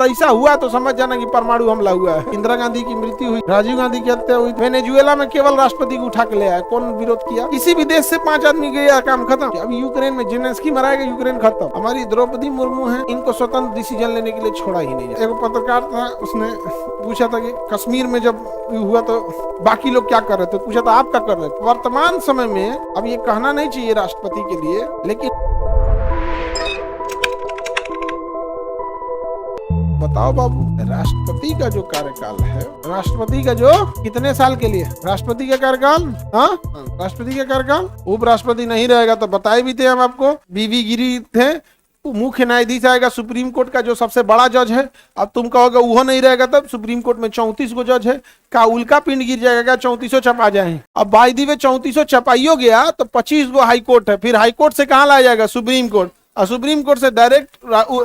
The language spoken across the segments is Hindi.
तो ऐसा हुआ तो समझ जाना कि परमाणु हमला हुआ है। इंदिरा गांधी की मृत्यु हुई, राजीव गांधी की हत्या हुई, वेनेजुएला में केवल राष्ट्रपति को उठा के ले आया, कौन विरोध किया? किसी भी देश से 5 आदमी गया, काम खत्म। अब यूक्रेन में जेलेंस्की मराएगा, यूक्रेन खत्म। हमारी द्रौपदी मुर्मू है, इनको स्वतंत्र डिसीजन लेने के लिए छोड़ा ही नहीं। एक पत्रकार था, उसने पूछा था कि कश्मीर में जब हुआ तो बाकी लोग क्या कर रहे थे, पूछा था आप क्या कर रहे थे। वर्तमान समय में अब ये कहना नहीं चाहिए राष्ट्रपति के लिए, लेकिन बताओ बाबू, राष्ट्रपति का जो कार्यकाल है, राष्ट्रपति का जो कितने साल के लिए राष्ट्रपति का कार्यकाल, हाँ राष्ट्रपति का कार्यकाल, उपराष्ट्रपति नहीं रहेगा तो बताए भी थे हम आपको, बीवी गिरी थे, मुख्य न्यायाधीश आएगा सुप्रीम कोर्ट का जो सबसे बड़ा जज है। अब तुम कहोगे वो नहीं रहेगा, तब सुप्रीम कोर्ट में 34 गो जज है, का उल्का पिंड गिर जाएगा, 34 छपा जाए। अब बाई दी वे 34 छपाइयो गया तो 25 गो हाई कोर्ट है, फिर हाई कोर्ट से कहाँ लाया जाएगा, सुप्रीम कोर्ट, और सुप्रीम कोर्ट से डायरेक्ट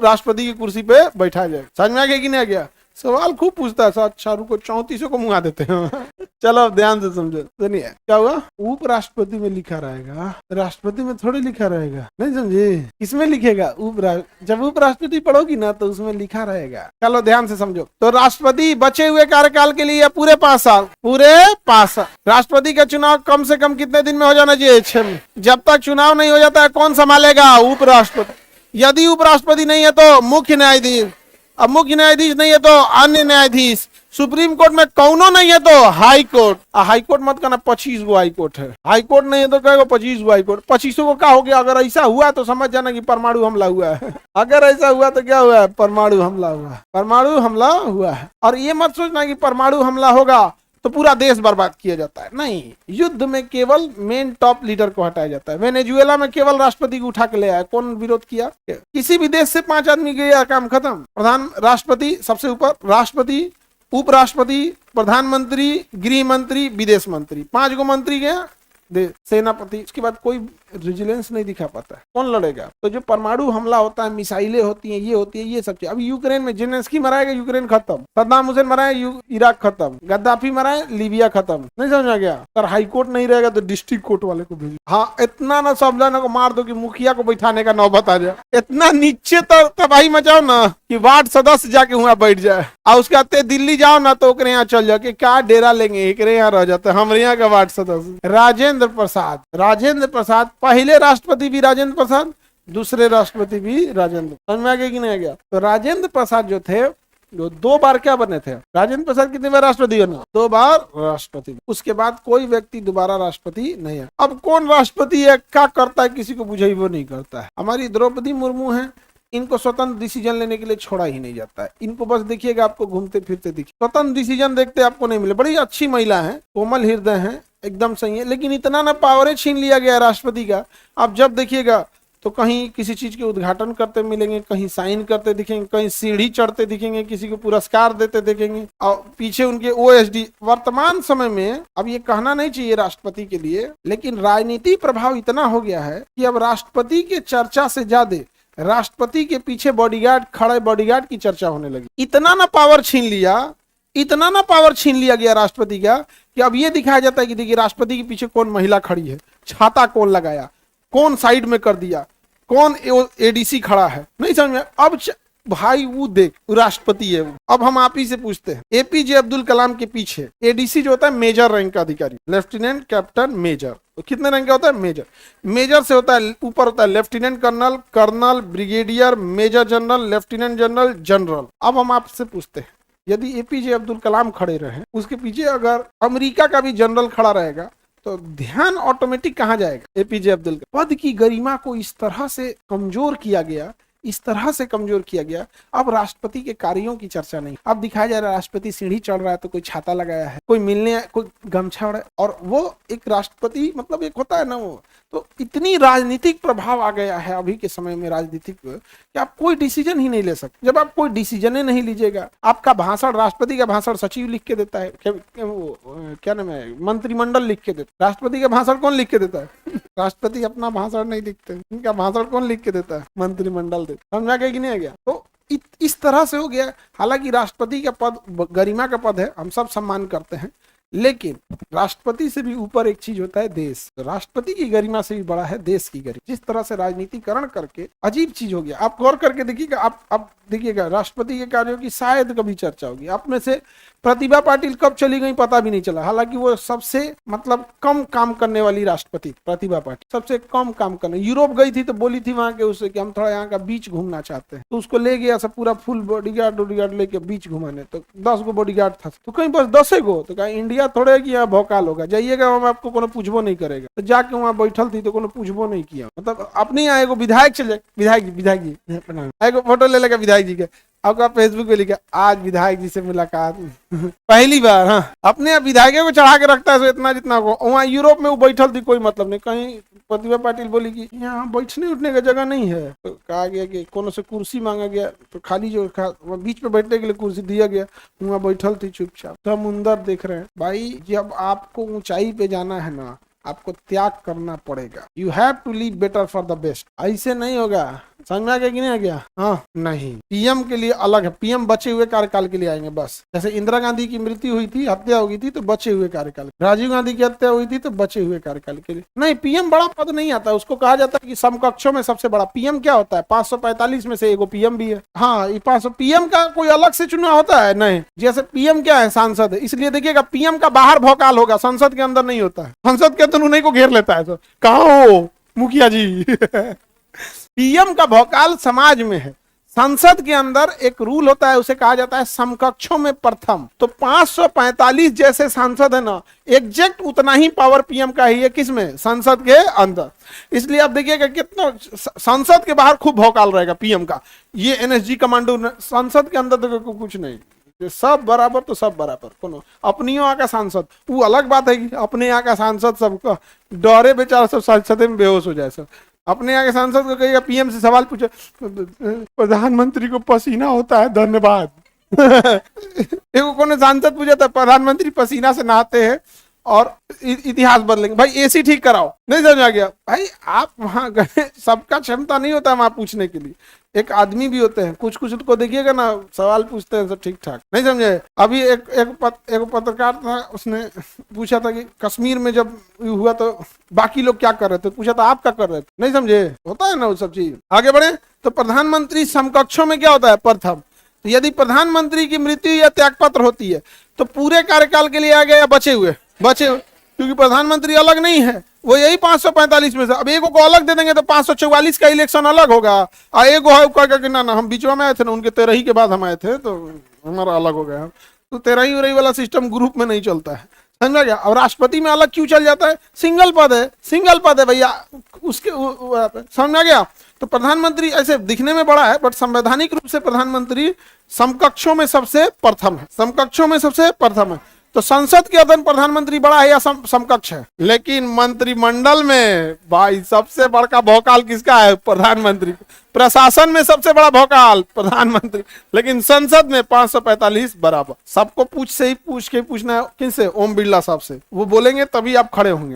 राष्ट्रपति की कुर्सी पे बैठा जाए। समझ में आ गया कि नहीं आ गया? सवाल खूब पूछता है, अच्छा रुको 34 को मुंगा देते हैं। चलो अब ध्यान से समझो। सुनिए क्या हुआ, उपराष्ट्रपति में लिखा रहेगा, राष्ट्रपति में थोड़ी लिखा रहेगा, नहीं समझे? किसमें लिखेगा? जब उपराष्ट्रपति पढ़ोगी ना तो उसमें लिखा रहेगा। चलो ध्यान से समझो। तो राष्ट्रपति बचे हुए कार्यकाल के लिए पूरे 5 साल, पूरे 5 साल। राष्ट्रपति का चुनाव कम से कम कितने दिन में हो जाना चाहिए? 6 में। जब तक चुनाव नहीं हो जाता है कौन संभालेगा? उपराष्ट्रपति। यदि उपराष्ट्रपति नहीं है तो मुख्य न्यायाधीश, अब मुख्य न्यायाधीश नहीं है तो अन्य न्यायाधीश, सुप्रीम कोर्ट में कौनो नहीं है तो हाई कोर्ट। हाई कोर्ट मत करना, 25 गो हाई कोर्ट है। हाई कोर्ट नहीं है तो कहेगा 25 गो हाई कोर्ट। 25 को क्या हो गया? अगर ऐसा हुआ तो समझ जाना कि परमाणु हमला हुआ है। अगर ऐसा हुआ तो क्या हुआ है? परमाणु हमला हुआ है, परमाणु हमला हुआ है। और ये मत सोचना कि परमाणु हमला होगा तो पूरा देश बर्बाद किया जाता है, नहीं। युद्ध में केवल मेन टॉप लीडर को हटाया जाता है। वेनेजुएला में केवल राष्ट्रपति को उठा के ले आया, कौन विरोध किया? किसी भी देश से 5 आदमी गया, काम खत्म। प्रधान राष्ट्रपति सबसे ऊपर, राष्ट्रपति, उपराष्ट्रपति, प्रधानमंत्री, गृह मंत्री, विदेश मंत्री, 5 गो मंत्री गया, सेनापति। उसके बाद कोई विजिलेंस नहीं दिखा पाता है, कौन लड़ेगा? तो जो परमाणु हमला होता है, मिसाइलें होती हैं, ये होती है, ये सब चीज। अभी यूक्रेन में जेलेंस्की मराएगा, यूक्रेन खत्म। सद्दाम हुसैन मराए, इराक खत्म। गद्दाफी मराए, लीबिया खत्म। नहीं समझ आ गया? अगर हाई कोर्ट नहीं रहेगा तो डिस्ट्रिक्ट कोर्ट वाले को भेजो। हाँ, इतना ना सब लोगों को मार दो कि मुखिया को बैठाने का नौबत आ जाए। इतना नीचे तो तबाही मचाओ ना कि वार्ड सदस्य जाके वहां बैठ जाए, और उसके बाद दिल्ली जाओ ना तो ओकरे यहाँ चल जाओ कि क्या डेरा लेंगे, एक यहाँ रह जाते हैं, हमारे यहाँ का वार्ड सदस्य। राजेंद्र प्रसाद, राजेंद्र प्रसाद, पहले राष्ट्रपति भी राजेंद्र प्रसाद, दूसरे राष्ट्रपति भी राजेंद्र। समझ में आ गया कि नहीं आ गया? तो राजेंद्र प्रसाद जो थे वो 2 बार क्या बने थे? राजेंद्र प्रसाद कितने बार राष्ट्रपति बने? 2 बार राष्ट्रपति। उसके बाद कोई व्यक्ति दोबारा राष्ट्रपति नहीं है। अब कौन राष्ट्रपति है, क्या करता है, किसी को बुझाई वो नहीं करता है। हमारी द्रौपदी मुर्मू है, इनको स्वतंत्र डिसीजन लेने के लिए छोड़ा ही नहीं जाता है। इनको बस देखिएगा, आपको घूमते फिरते दिखे, स्वतंत्र डिसीजन देखते आपको नहीं मिले। बड़ी अच्छी महिला है, कोमल हृदय है, एकदम सही है, लेकिन इतना ना पावर छीन लिया गया राष्ट्रपति का। आप जब देखिएगा तो कहीं किसी चीज के उद्घाटन करते मिलेंगे, कहीं साइन करते दिखेंगे, कहीं सीढ़ी चढ़ते दिखेंगे, किसी को पुरस्कार देते देखेंगे, और पीछे उनके ओएसडी। वर्तमान समय में अब ये कहना नहीं चाहिए राष्ट्रपति के लिए, लेकिन राजनीतिक प्रभाव इतना हो गया है कि अब राष्ट्रपति के चर्चा से ज्यादा राष्ट्रपति के पीछे बॉडीगार्ड, खड़े बॉडीगार्ड की चर्चा होने लगी। इतना ना पावर छीन लिया, इतना ना पावर छीन लिया गया राष्ट्रपति का कि अब ये दिखाया जाता है कि देखिए राष्ट्रपति के पीछे कौन महिला खड़ी है, छाता कौन लगाया, कौन साइड में कर दिया, कौन एडीसी खड़ा है। नहीं समझ में? अब भाई वो देख, राष्ट्रपति है वो। अब हम आप ही से पूछते हैं, एपीजे अब्दुल कलाम के पीछे एडीसी जो होता है मेजर रैंक का अधिकारी, लेफ्टिनेंट कैप्टन मेजर। तो कितने रैंक का होता है? मेजर। मेजर से होता है ऊपर होता है lieutenant colonel, colonel, brigadier, major general, lieutenant general, general. अब हम आपसे पूछते हैं, यदि एपीजे अब्दुल कलाम खड़े रहे, उसके पीछे अगर अमेरिका का भी जनरल खड़ा रहेगा तो ध्यान ऑटोमेटिक कहाँ जाएगा? एपीजे अब्दुल कलाम। पद की गरिमा को इस तरह से कमजोर किया गया, इस तरह से कमजोर किया गया। अब राष्ट्रपति के कार्यों की चर्चा नहीं। अब दिखाया जा रहा है राष्ट्रपति सीढ़ी चढ़ रहा है तो कोई छाता लगाया है, कोई मिलने, कोई गमछा ओढ़ा है, और वो एक राष्ट्रपति मतलब एक होता है ना वो। तो इतनी राजनीतिक प्रभाव आ गया है अभी के समय में राजनीतिक कि आप कोई डिसीजन ही नहीं ले सकते। जब आप कोई डिसीजन ही नहीं लीजिएगा, आपका भाषण, राष्ट्रपति का भाषण सचिव लिख के देता है, क्या नाम है, मंत्रिमंडल लिख के देता है। राष्ट्रपति का भाषण कौन लिख के देता है? राष्ट्रपति अपना भाषण नहीं लिखते, इनका भाषण कौन लिख के देता है? मंत्रिमंडल देता। समझ आ गया कि नहीं आ गया? तो इस तरह से हो गया। हालांकि राष्ट्रपति का पद गरिमा का पद है, हम सब सम्मान करते हैं, लेकिन राष्ट्रपति से भी ऊपर एक चीज होता है देश। राष्ट्रपति की गरिमा से भी बड़ा है देश की गरिमा। जिस तरह से राजनीतिकरण करके अजीब चीज हो गया। आप गौर करके देखिएगा, आप देखिएगा राष्ट्रपति के कार्यों की शायद कभी चर्चा होगी। आप में से प्रतिभा पाटिल कब चली गई पता भी नहीं चला, हालांकि वो सबसे मतलब कम काम करने वाली राष्ट्रपति। प्रतिभा पाटिल सबसे कम काम करने, यूरोप गई थी तो बोली थी वहां के उससे कि हम थोड़ा यहाँ का बीच घूमना चाहते हैं, तो उसको ले गया सब पूरा फुल बॉडीगार्ड लेके बीच घुमाने। तो 10 गो बॉडीगार्ड था, तो कहीं बस 10 गो। तो कहा इंडिया थोड़े कि यहाँ भौकाल होगा, जाइएगा वहां आपको कोनो पूछबो नहीं करेगा। तो जाके वहां बैठल थी तो कोनो पूछबो नहीं किया। मतलब अपने यहाँ एगो विधायक चले, विधायक जी एगो फोटो ले लेगा विधायक जी के, आपका फेसबुक पे लिखा आज विधायक जी से मुलाकात पहली बार। हाँ, अपने आप विधायकों को चढ़ा के रखता है इतना जितना को। वहाँ यूरोप में वो बैठल थी, कोई मतलब नहीं। कहीं प्रतिभा पाटिल बोली कि यहाँ बैठने उठने का जगह नहीं है, तो कहा गया कि कोनो से कुर्सी मांगा गया, तो खाली जो बीच में बैठने के लिए कुर्सी दिया गया, वहाँ बैठल थी चुपचाप। समुंदर देख रहे हैं। भाई जब आपको ऊंचाई पे जाना है ना, आपको त्याग करना पड़ेगा। You have to leave better for the best. ऐसे नहीं होगा, समझ में आ गया कि नहीं आ गया? हाँ नहीं, पीएम के लिए अलग है। पीएम बचे हुए कार्यकाल के लिए आएंगे बस। जैसे इंदिरा गांधी की मृत्यु हुई थी, हत्या हो गई थी, तो बचे हुए कार्यकाल। राजीव गांधी की हत्या हुई थी तो बचे हुए कार्यकाल के लिए। नहीं, पीएम बड़ा पद नहीं आता, उसको कहा जाता है कि समकक्षों में सबसे बड़ा। पीएम क्या होता है? 545 में से एगो पीएम भी है। हाँ, ये 500 पीएम का कोई अलग से चुनाव होता है? नहीं। जैसे पीएम क्या है? सांसद है। इसलिए देखिएगा पीएम का बाहर भौकाल होगा, संसद के अंदर नहीं होता है। संसद के अंदर उन्हीं को घेर लेता है। तो कहा हो मुखिया जी पीएम का भौकाल समाज में है। संसद के अंदर एक रूल होता है, उसे कहा जाता है समकक्षों में प्रथम। तो 545 जैसे सांसद है ना, एग्जैक्ट उतना ही पावर पीएम का ही है। किसमें? संसद के अंदर। इसलिए आप देखिएगा कितना संसद के बाहर खूब भौकाल रहेगा पीएम का। ये एनएसजी कमांडो, संसद के अंदर तो कुछ नहीं, सब बराबर तो सब बराबर। कोनो अपनी यहाँ का सांसद वो अलग बात है कि अपने यहाँ का सांसद सबका डरे बेचारा सब संसद में बेहोश हो जाए। सब अपने यहाँ के सांसद को कहेगा, पीएम से सवाल पूछे, प्रधानमंत्री को पसीना होता है, धन्यवाद एगो कोनो सांसद पूछा था, प्रधानमंत्री पसीना से नहाते हैं और इतिहास बदलेंगे। भाई एसी ठीक कराओ। नहीं समझ आ गया? भाई आप वहां गए, सबका क्षमता नहीं होता वहां पूछने के लिए। एक आदमी भी होते हैं, कुछ कुछ को देखिएगा ना, सवाल पूछते हैं सब ठीक ठाक। नहीं समझे? अभी एक पत्रकार था, उसने पूछा था कि कश्मीर में जब हुआ तो बाकी लोग क्या कर रहे थे, पूछा था आप क्या कर रहे थे। नहीं समझे? होता है ना वो सब चीज। आगे बढ़े तो प्रधानमंत्री समकक्षों में क्या होता है? प्रथम। तो यदि प्रधानमंत्री की मृत्यु या त्यागपत्र होती है तो पूरे कार्यकाल के लिए आ गया या बचे हुए, क्योंकि प्रधानमंत्री अलग नहीं है, वो यही 545 में से। अब एगो को अलग दे देंगे तो 544 का इलेक्शन अलग होगा, और एगो है कहेगा कि ना हम बीचवा में आए थे ना, उनके 13 के बाद हम आए थे तो हमारा अलग हो गया। तो 13 वाला सिस्टम ग्रुप में नहीं चलता है, समझा गया? और राष्ट्रपति में अलग क्यों चल जाता है? सिंगल पद है भैया, उसके समझा गया? तो प्रधानमंत्री ऐसे दिखने में बड़ा है, बट संवैधानिक रूप से प्रधानमंत्री समकक्षों में सबसे प्रथम है। समकक्षों में सबसे प्रथम है। तो संसद के अंदर प्रधानमंत्री बड़ा है या समकक्ष है? लेकिन मंत्रिमंडल में भाई सबसे बड़का भौकाल किसका है? प्रधानमंत्री। प्रशासन में सबसे बड़ा भौकाल प्रधानमंत्री, लेकिन संसद में 545 बराबर। सबको पूछ के पूछना है। किनसे? ओम बिरला साहब से। वो बोलेंगे तभी आप खड़े होंगे।